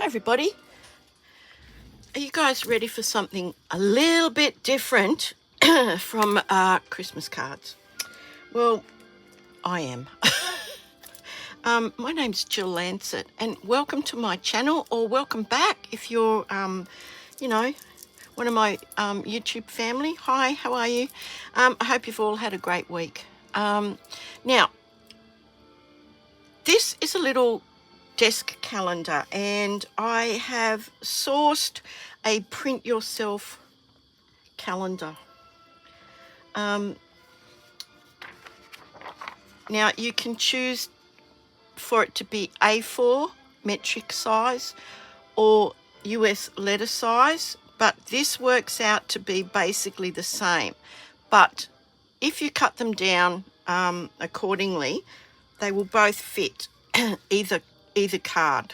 Hi everybody. Are you guys ready for something a little bit different from Christmas cards? Well, I am. My name's Jill Lancet and welcome to my channel, or welcome back if you're, you know, one of my YouTube family. Hi, how are you? I hope you've all had a great week. Now, this is a little desk calendar and I have sourced a print yourself calendar. Now you can choose for it to be A4 metric size or US letter size, but this works out to be basically the same. But if you cut them down accordingly, they will both fit either card.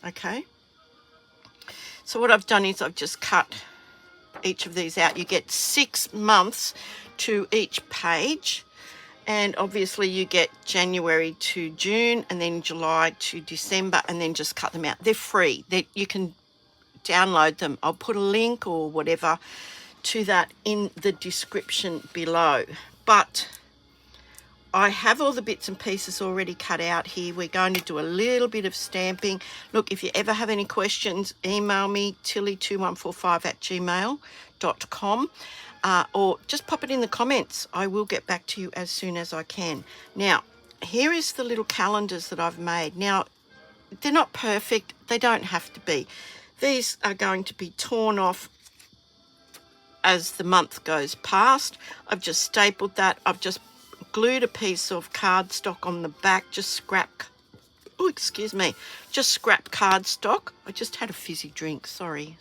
Okay, so what I've done is I've just cut each of these out. You get 6 months to each page, and obviously you get January to June and then July to December, and then just cut them out. They're free, you can download them. I'll put a link or whatever to that in the description below. But I have all the bits and pieces already cut out here. We're going to do a little bit of stamping. Look, if you ever have any questions, email me, tilly2145@gmail.com, or just pop it in the comments. I will get back to you as soon as I can. Now, here is the little calendars that I've made. Now, they're not perfect. They don't have to be. These are going to be torn off as the month goes past. I've just stapled that. I've just glued a piece of cardstock on the back, just scrap cardstock. I just had a fizzy drink, sorry.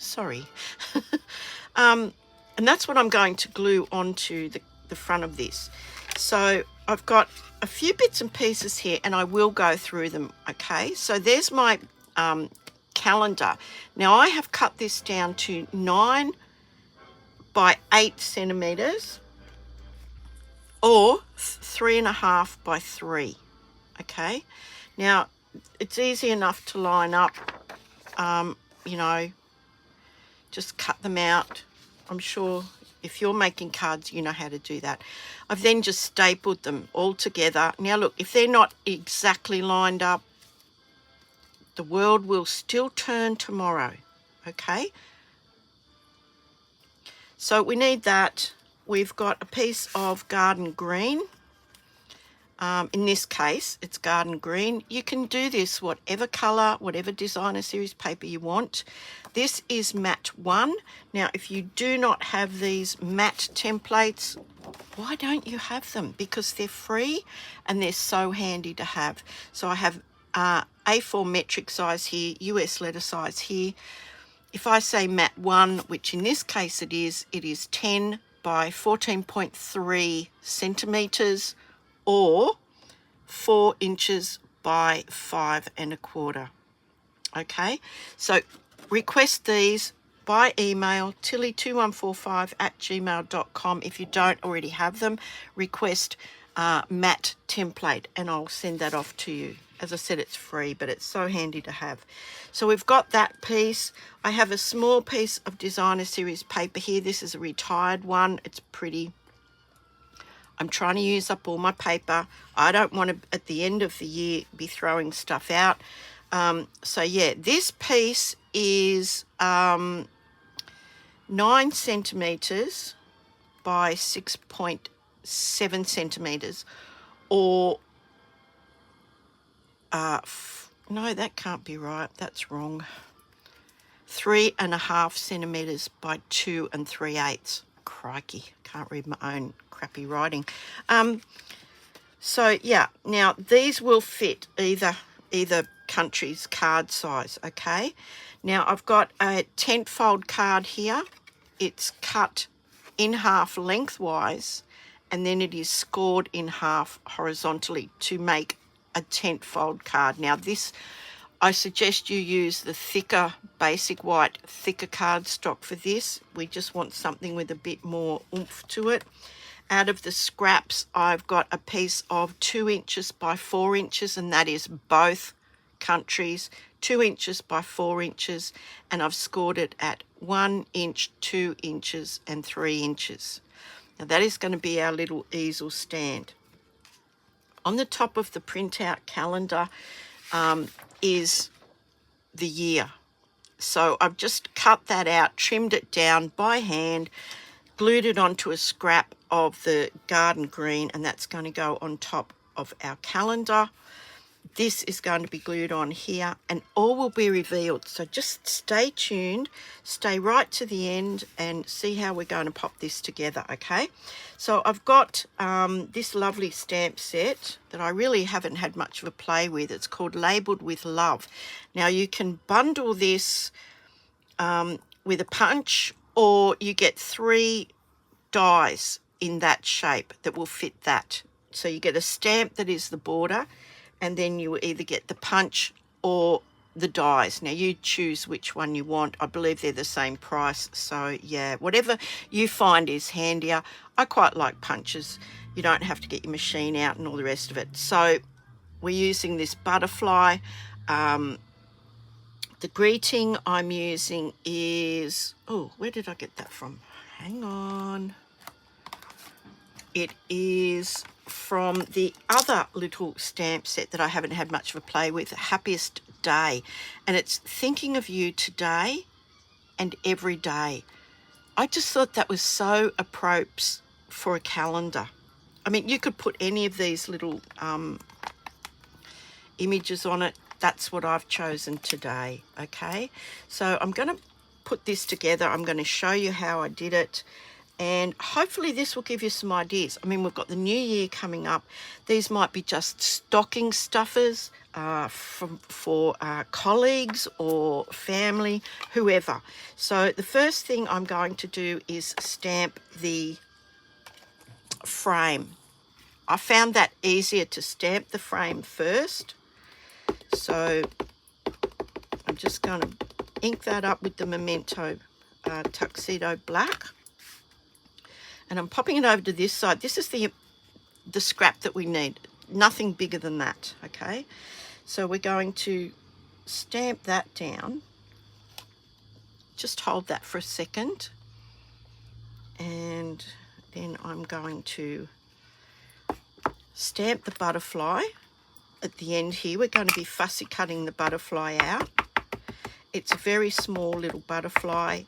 And that's what I'm going to glue onto the front of this. So I've got a few bits and pieces here and I will go through them. Okay, so there's my calendar. Now I have cut this down to 9 by 8 centimeters or 3.5 by 3. Okay, now it's easy enough to line up. You know, just cut them out. I'm sure if you're making cards, you know how to do that. I've then just stapled them all together. Now look, if they're not exactly lined up, the world will still turn tomorrow. Okay, so we need that. We've got a piece of garden green. In this case, it's garden green. You can do this whatever color, whatever designer series paper you want. This is matte 1. Now, if you do not have these matte templates, why don't you have them? Because they're free and they're so handy to have. So I have A4 metric size here, US letter size here. If I say matte 1, which in this case it is 10 by 14.3 centimeters or 4 inches by 5.25. Okay, so request these by email, tilly2145@gmail.com. If you don't already have them, request matte template and I'll send that off to you. As I said, it's free, but it's so handy to have. So we've got that piece. I have a small piece of designer series paper here. This is a retired one. It's pretty. I'm trying to use up all my paper. I don't want to, at the end of the year, be throwing stuff out. So yeah, this piece is 9 centimeters by 6.7 centimeters, or no, that can't be right. That's wrong. 3.5 centimeters by 2 3/8. Crikey, can't read my own crappy writing. So yeah, now these will fit either country's card size. Okay, now I've got a tent fold card here. It's cut in half lengthwise and then it is scored in half horizontally to make a tent fold card. Now this, I suggest you use the thicker basic white thicker cardstock for this. We just want something with a bit more oomph to it. Out of the scraps, I've got a piece of 2 inches by 4 inches, and that is both countries, 2 inches by 4 inches, and I've scored it at 1 inch, 2 inches and 3 inches. Now that is going to be our little easel stand. On the top of the printout calendar is the year. So I've just cut that out, trimmed it down by hand, glued it onto a scrap of the garden green, and that's going to go on top of our calendar. This is going to be glued on here, and all will be revealed. So just stay tuned, stay right to the end and see how we're going to pop this together, okay? So I've got this lovely stamp set that I really haven't had much of a play with. It's called Labelled with Love. Now you can bundle this with a punch, or you get 3 dies in that shape that will fit that. So you get a stamp that is the border, and then you either get the punch or the dies. Now you choose which one you want. I believe they're the same price. So yeah, whatever you find is handier. I quite like punches. You don't have to get your machine out and all the rest of it. So we're using this butterfly. The greeting I'm using is, oh, where did I get that from? Hang on. It is from the other little stamp set that I haven't had much of a play with, Happiest Day. And it's thinking of you today and every day. I just thought that was so appropriate for a calendar. I mean, you could put any of these little images on it. That's what I've chosen today, okay? So I'm going to put this together. I'm going to show you how I did it. And hopefully this will give you some ideas. I mean, we've got the new year coming up. These might be just stocking stuffers for colleagues or family, whoever. So the first thing I'm going to do is stamp the frame. I found that easier to stamp the frame first. So I'm just going to ink that up with the Memento Tuxedo Black. And I'm popping it over to this side. This is the scrap that we need. Nothing bigger than that, okay? So we're going to stamp that down. Just hold that for a second. And then I'm going to stamp the butterfly at the end here. We're going to be fussy cutting the butterfly out. It's a very small little butterfly.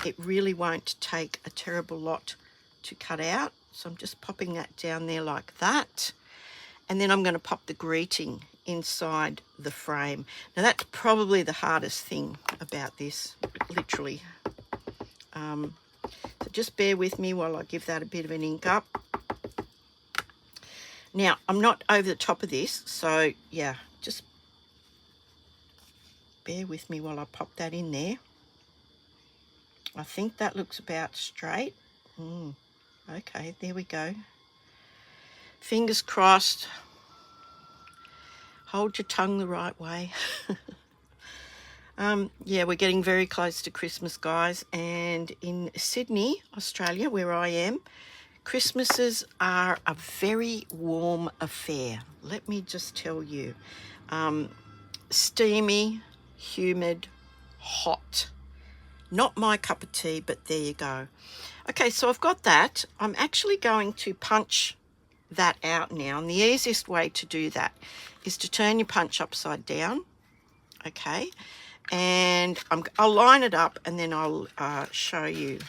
It really won't take a terrible lot to cut out. So I'm just popping that down there like that. And then I'm going to pop the greeting inside the frame. Now that's probably the hardest thing about this, literally. So just bear with me while I give that a bit of an ink up. Now, I'm not over the top of this, so yeah, just bear with me while I pop that in there. I think that looks about straight. Okay, there we go. Fingers crossed. Hold your tongue the right way. Yeah, we're getting very close to Christmas, guys. And in Sydney, Australia, where I am, Christmases are a very warm affair. Let me just tell you. Steamy, humid, hot. Not my cup of tea, but there you go. Okay, so I've got that. I'm actually going to punch that out now. And the easiest way to do that is to turn your punch upside down. Okay, and I'll line it up and then I'll show you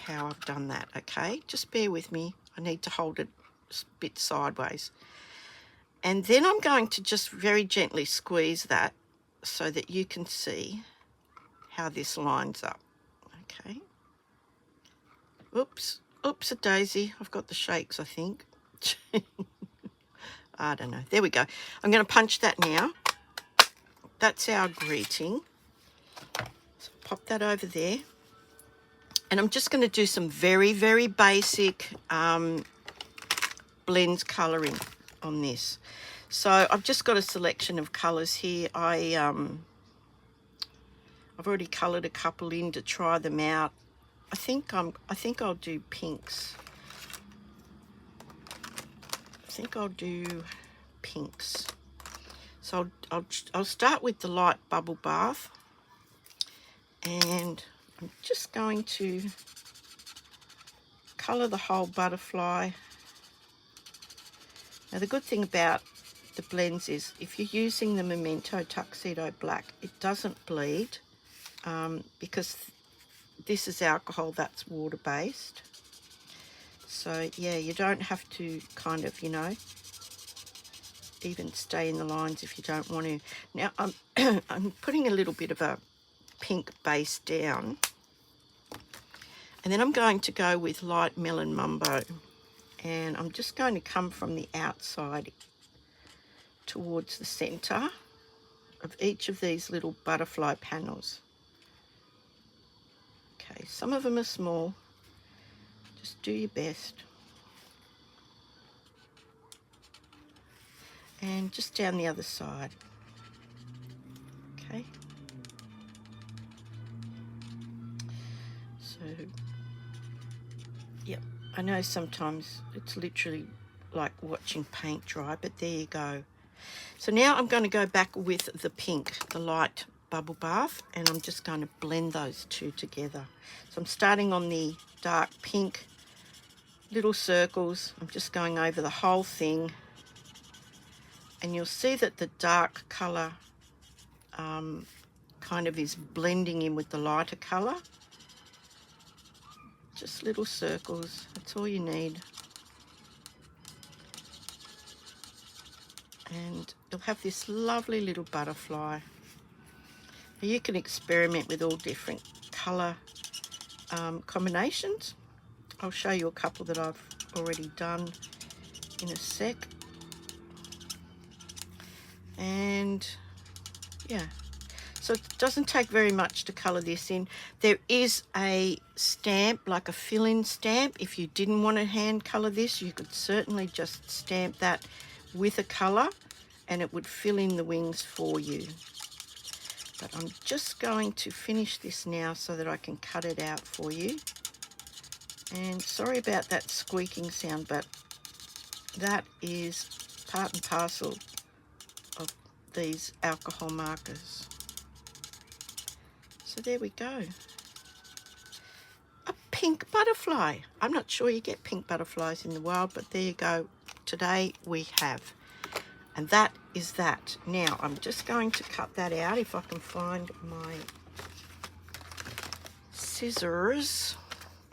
how I've done that. Okay, just bear with me. I need to hold it a bit sideways. And then I'm going to just very gently squeeze that so that you can see how this lines up. Okay. Oops a daisy. I've got the shakes, I think. I don't know. There we go. I'm going to punch that now. That's our greeting. So pop that over there. And I'm just going to do some very, very basic blends colouring on this. So I've just got a selection of colours here. I've already coloured a couple in to try them out. I think I'll do pinks. So I'll start with the light bubble bath, and I'm just going to colour the whole butterfly. Now the good thing about the blends is if you're using the Memento Tuxedo Black, it doesn't bleed because this is alcohol, that's water-based. So yeah, you don't have to kind of, you know, even stay in the lines if you don't want to. Now I'm I'm putting a little bit of a pink base down, and then I'm going to go with light melon mumbo, and I'm just going to come from the outside towards the center of each of these little butterfly panels. Okay, some of them are small, just do your best. And just down the other side. Okay. So, yep, I know sometimes it's literally like watching paint dry, but there you go. So now I'm going to go back with the pink, the light bubble bath, and I'm just going to blend those two together. So I'm starting on the dark pink, little circles. I'm just going over the whole thing. And you'll see that the dark colour kind of is blending in with the lighter colour. Just little circles, that's all you need. And you'll have this lovely little butterfly. You can experiment with all different colour combinations. I'll show you a couple that I've already done in a sec. And yeah, so it doesn't take very much to colour this in. There is a stamp, like a fill-in stamp. If you didn't want to hand colour this, you could certainly just stamp that with a colour and it would fill in the wings for you. But I'm just going to finish this now so that I can cut it out for you. And sorry about that squeaking sound, but that is part and parcel of these alcohol markers. So there we go. A pink butterfly. I'm not sure you get pink butterflies in the wild, but there you go. Today we have. And that is that. Now I'm just going to cut that out if I can find my scissors.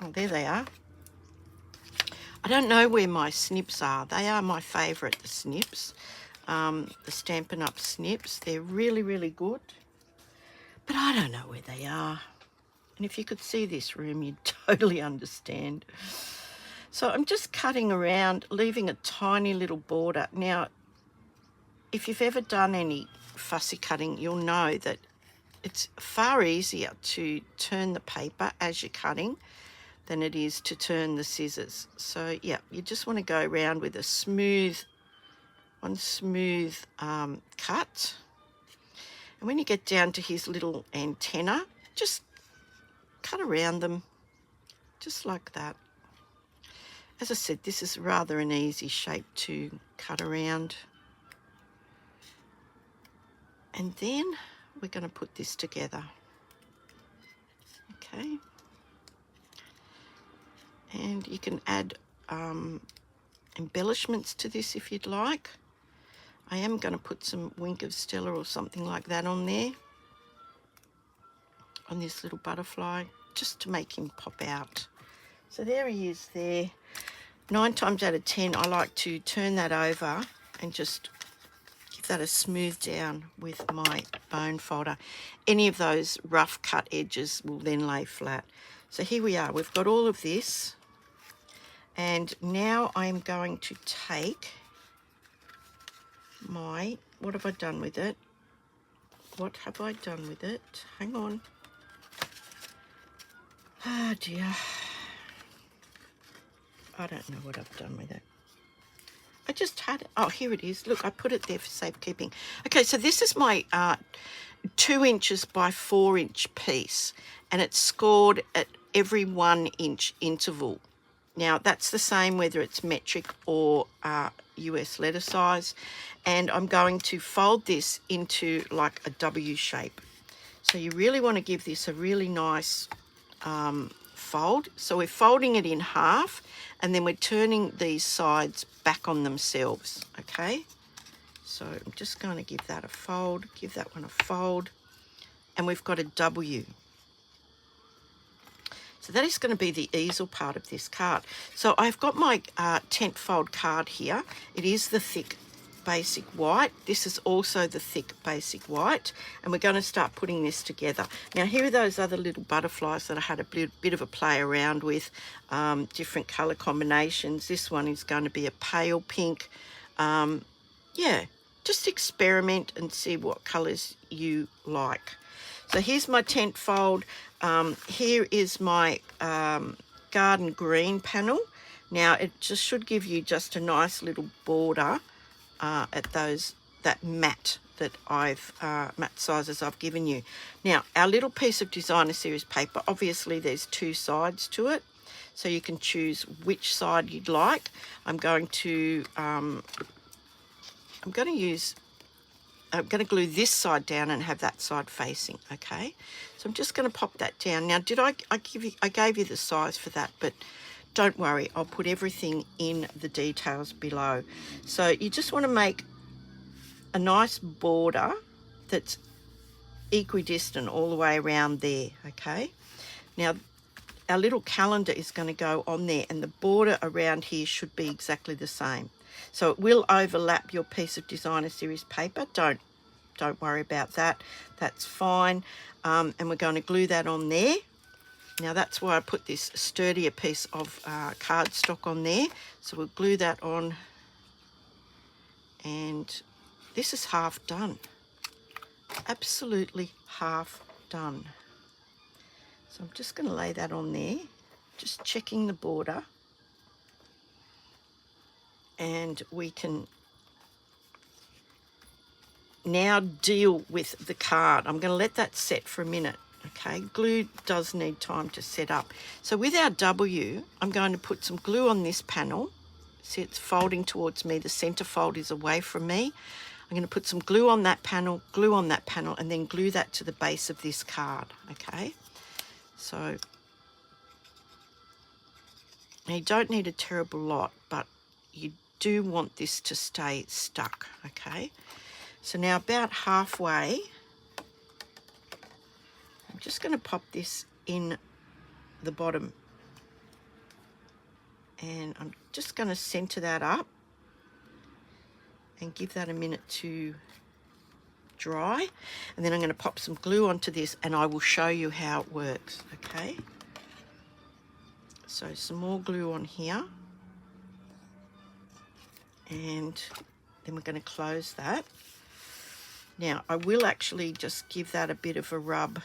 Oh, there they are. I don't know where my snips are. They are my favourite, the snips. The Stampin' Up! Snips. They're really, really good. But I don't know where they are. And if you could see this room, you'd totally understand. So I'm just cutting around, leaving a tiny little border. Now, if you've ever done any fussy cutting, you'll know that it's far easier to turn the paper as you're cutting than it is to turn the scissors. So yeah, you just want to go around with a smooth, one smooth cut. And when you get down to his little antenna, just cut around them, just like that. As I said, this is rather an easy shape to cut around. And then we're going to put this together. Okay. And you can add embellishments to this if you'd like. I am going to put some Wink of Stella or something like that on there, on this little butterfly, just to make him pop out. So there he is there. 9 times out of 10, I like to turn that over and just give that a smooth down with my bone folder. Any of those rough cut edges will then lay flat. So here we are. We've got all of this. And now I'm going to take my, what have I done with it? What have I done with it? Hang on. Ah, dear. I don't know what I've done with it. I just had it. Oh, here it is. Look, I put it there for safekeeping. Okay, so this is my 2 inches by 4 inch piece, and it's scored at every 1 inch interval. Now, that's the same whether it's metric or US letter size, and I'm going to fold this into like a W shape. So you really want to give this a really nice fold. So we're folding it in half, and then we're turning these sides back on themselves, okay? So I'm just going to give that a fold, give that one a fold, and we've got a W. So that is going to be the easel part of this card. So I've got my tent fold card here. It is the thick basic white. This is also the thick basic white, and we're going to start putting this together. Now here are those other little butterflies that I had a bit of a play around with, different color combinations. This one is going to be a pale pink. Yeah, just experiment and see what colors you like. So here's my tent fold. Here is my garden green panel. Now it just should give you just a nice little border at that matte that matte sizes I've given you. Now our little piece of designer series paper, obviously there's two sides to it, so you can choose which side you'd like. I'm going to glue this side down and have that side facing, okay? So I'm just going to pop that down. Now, I gave you the size for that, but don't worry, I'll put everything in the details below. So you just want to make a nice border that's equidistant all the way around there, okay? Now, our little calendar is going to go on there, and the border around here should be exactly the same. So it will overlap your piece of designer series paper. Don't worry about that. That's fine. And we're going to glue that on there. Now that's why I put this sturdier piece of cardstock on there. So we'll glue that on. And this is half done. Absolutely half done. So I'm just going to lay that on there. Just checking the border. And we can now deal with the card. I'm going to let that set for a minute, okay? Glue does need time to set up. So with our W, I'm going to put some glue on this panel. See, it's folding towards me. The center fold is away from me. I'm going to put some glue on that panel, and then glue that to the base of this card, okay? So you don't need a terrible lot, but you do want this to stay stuck, okay? So now about halfway, I'm just going to pop this in the bottom, and I'm just going to center that up and give that a minute to dry, and then I'm going to pop some glue onto this, and I will show you how it works, okay? So some more glue on here, and then we're going to close that. Now I will actually just give that a bit of a rub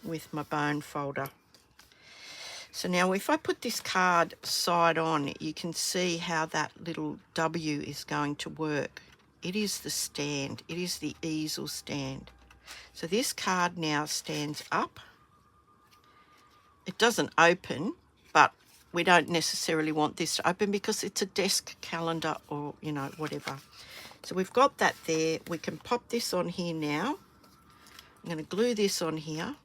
with my bone folder. So now if I put this card side on, you can see how that little W is going to work. It is the stand, it is the easel stand. So this card now stands up. It doesn't open, but we don't necessarily want this to open because it's a desk calendar or, you know, whatever. So we've got that there. We can pop this on here now. I'm going to glue this on here.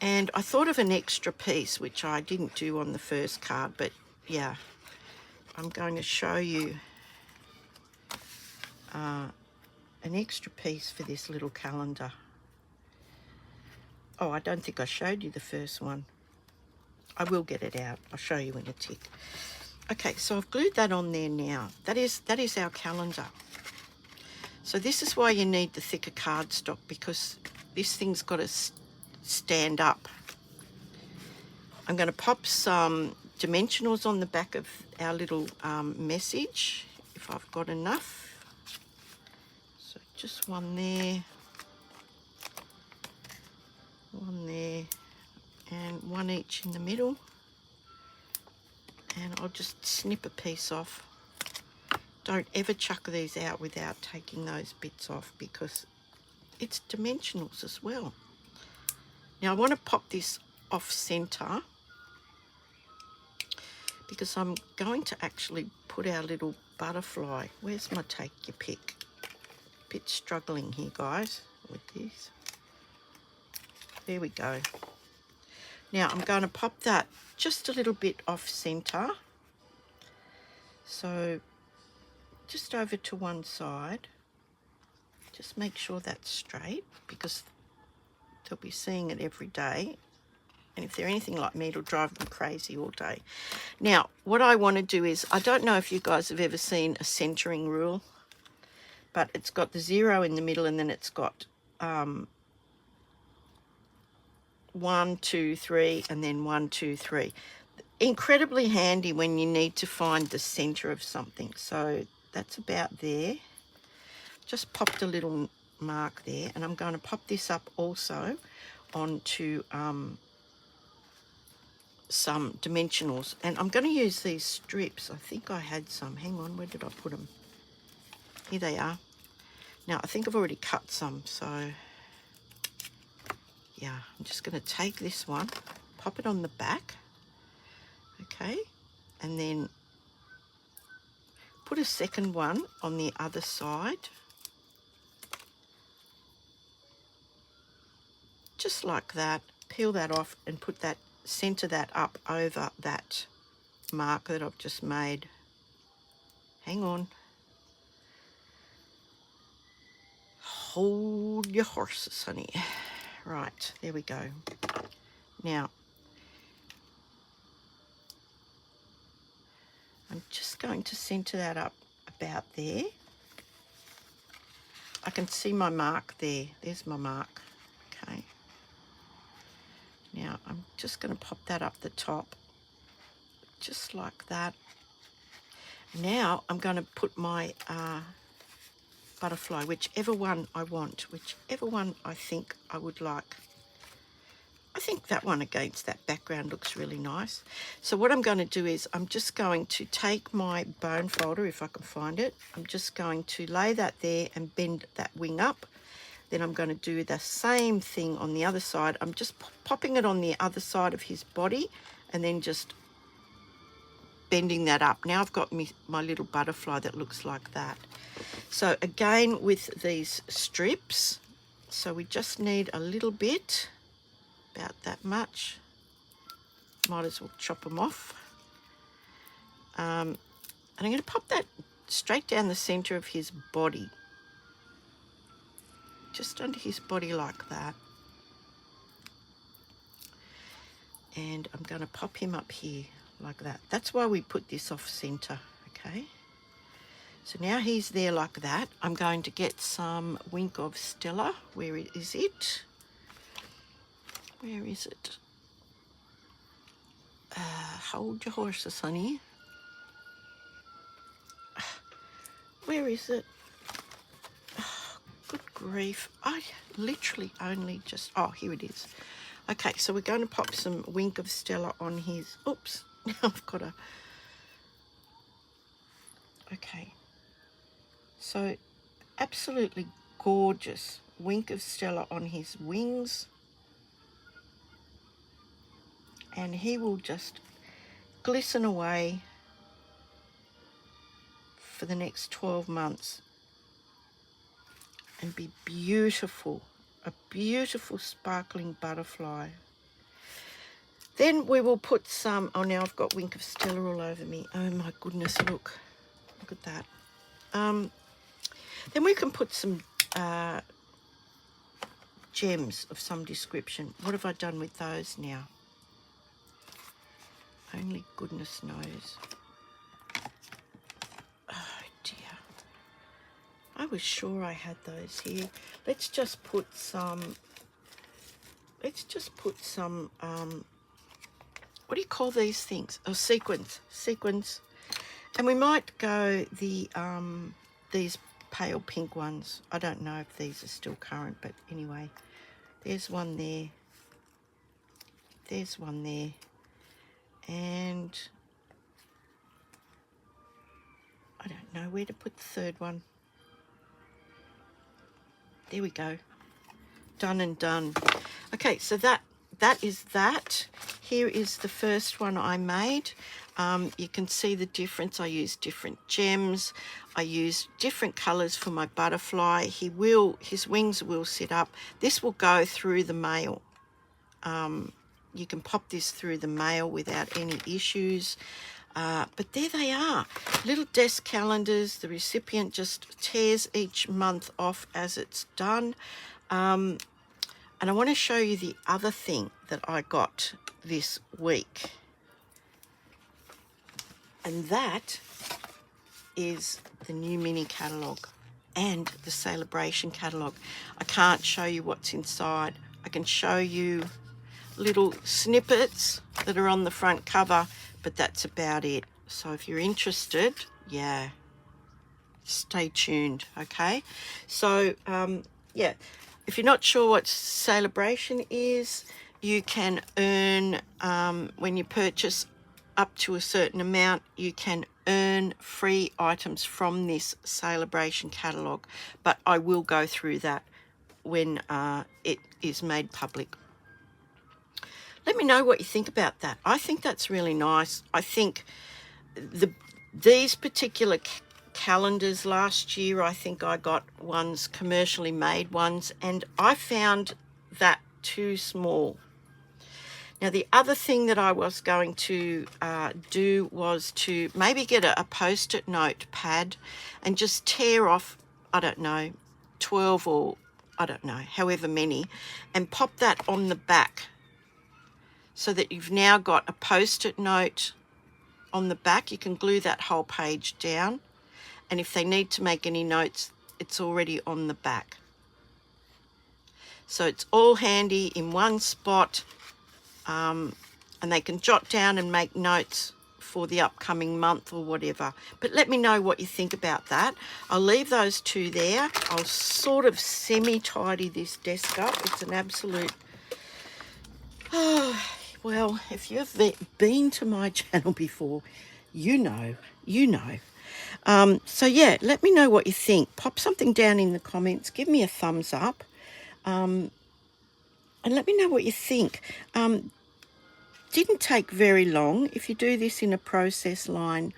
And I thought of an extra piece, which I didn't do on the first card, but yeah, I'm going to show you an extra piece for this little calendar. Oh, I don't think I showed you the first one. I will get it out. I'll show you in a tick. Okay, so I've glued that on there now. That is our calendar. So this is why you need the thicker cardstock, because this thing's got to stand up. I'm going to pop some dimensionals on the back of our little message, if I've got enough. So just one there, one there, and one each in the middle. And I'll just snip a piece off. Don't ever chuck these out without taking those bits off, because it's dimensionals as well. Now I want to pop this off center, because I'm going to actually put our little butterfly. Where's my take your pick? Bit struggling here, guys, with this. There we go. Now I'm going to pop that just a little bit off center. So just over to one side. Just make sure that's straight, because they'll be seeing it every day. And if they're anything like me, it'll drive them crazy all day. Now, what I want to do is, I don't know if you guys have ever seen a centering rule, but it's got the 0 in the middle, and then it's got 1, 2, 3, and then 1, 2, 3. Incredibly handy when you need to find the center of something. So that's about there. Just popped a little mark there, and I'm going to pop this up also onto some dimensionals, and I'm going to use these strips. I think I had some. Hang on, where did I put them? Here they are. Now I think I've already cut some, so yeah, I'm just going to take this one, pop it on the back, okay, and then put a second one on the other side, just like that. Peel that off and put that, center that up over that mark that I've just made. Hang on. Hold your horses, honey. Right, there we go. Now, I'm just going to center that up about there. I can see my mark there. There's my mark. Okay. Now, I'm just going to pop that up the top, just like that. Now, I'm going to put my butterfly, whichever one I want, whichever one I think I would like. I think that one against that background looks really nice. So what I'm going to do is, I'm just going to take my bone folder, if I can find it. I'm just going to lay that there and bend that wing up. Then I'm going to do the same thing on the other side. I'm just popping it on the other side of his body, and then just bending that up. Now I've got my little butterfly that looks like that. So again with these strips, so we just need a little bit, about that much. Might as well chop them off. And I'm going to pop that straight down the center of his body, just under his body like that. And I'm going to pop him up here like that. That's why we put this off center, okay? So now he's there like that. I'm going to get some Wink of Stella. Where is it? Where is it? Hold your horses, honey. Where is it? Oh, good grief. I literally only just... Oh, here it is. Okay, so we're going to pop some Wink of Stella on his... Oops. Now I've got a... Okay. So, absolutely gorgeous Wink of Stella on his wings. And he will just glisten away for the next 12 months and be beautiful, a beautiful sparkling butterfly. Then we will put some, oh, now I've got Wink of Stella all over me. Oh my goodness, look at that. Then we can put some gems of some description. What have I done with those now? Only goodness knows. Oh dear. I was sure I had those here. Let's just put some, what do you call these things? Oh, sequins. And we might go the, these pale pink ones. I don't know if these are still current, but anyway, there's one there. There's one there. And I don't know where to put the third one. There we go. Done and done. Okay, so that is that. Here is the first one I made. You can see the difference. I use different gems. I use different colors for my butterfly. His wings will sit up. This will go through the mail. You can pop this through the mail without any issues. But there they are, little desk calendars. The recipient just tears each month off as it's done. And I want to show you the other thing that I got this week. And that is the new mini catalogue and the celebration catalogue. I can't show you what's inside. I can show you little snippets that are on the front cover, but that's about it. So if you're interested, yeah, stay tuned, okay? So, yeah, if you're not sure what celebration is, you can earn, when you purchase up to a certain amount, you can earn free items from this celebration catalogue, but I will go through that when it is made public. Let me know what you think about that. I think that's really nice. I think these particular calendars last year, I think I got ones, commercially made ones, and I found that too small. Now, the other thing that I was going to do was to maybe get a post-it note pad and just tear off, I don't know, 12 or I don't know, however many, and pop that on the back so that you've now got a post-it note on the back. You can glue that whole page down, and if they need to make any notes, it's already on the back. So it's all handy in one spot, and they can jot down and make notes for the upcoming month or whatever. But let me know what you think about that. I'll leave those two there. I'll sort of semi-tidy this desk up. It's an absolute... well, if you've been to my channel before, you know. So yeah, let me know what you think. Pop something down in the comments. Give me a thumbs up. And let me know what you think. Didn't take very long. If you do this in a process line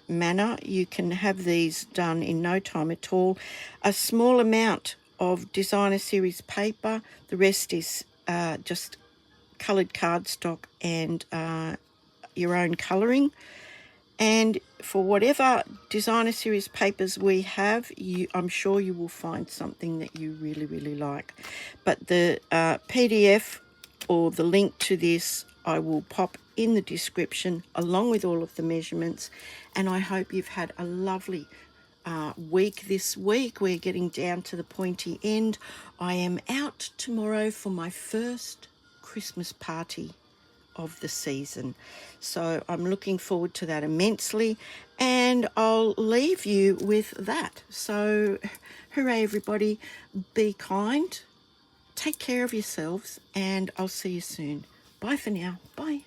manner, you can have these done in no time at all. A small amount of designer series paper. The rest is just coloured cardstock and your own colouring. And for whatever designer series papers we have, I'm sure you will find something that you really, really like. But the PDF or the link to this I will pop in the description along with all of the measurements. And I hope you've had a lovely week this week. We're getting down to the pointy end. I am out tomorrow for my first Christmas party of the season, so I'm looking forward to that immensely, and I'll leave you with that. So hooray everybody, be kind, take care of yourselves, and I'll see you soon. Bye for now. Bye.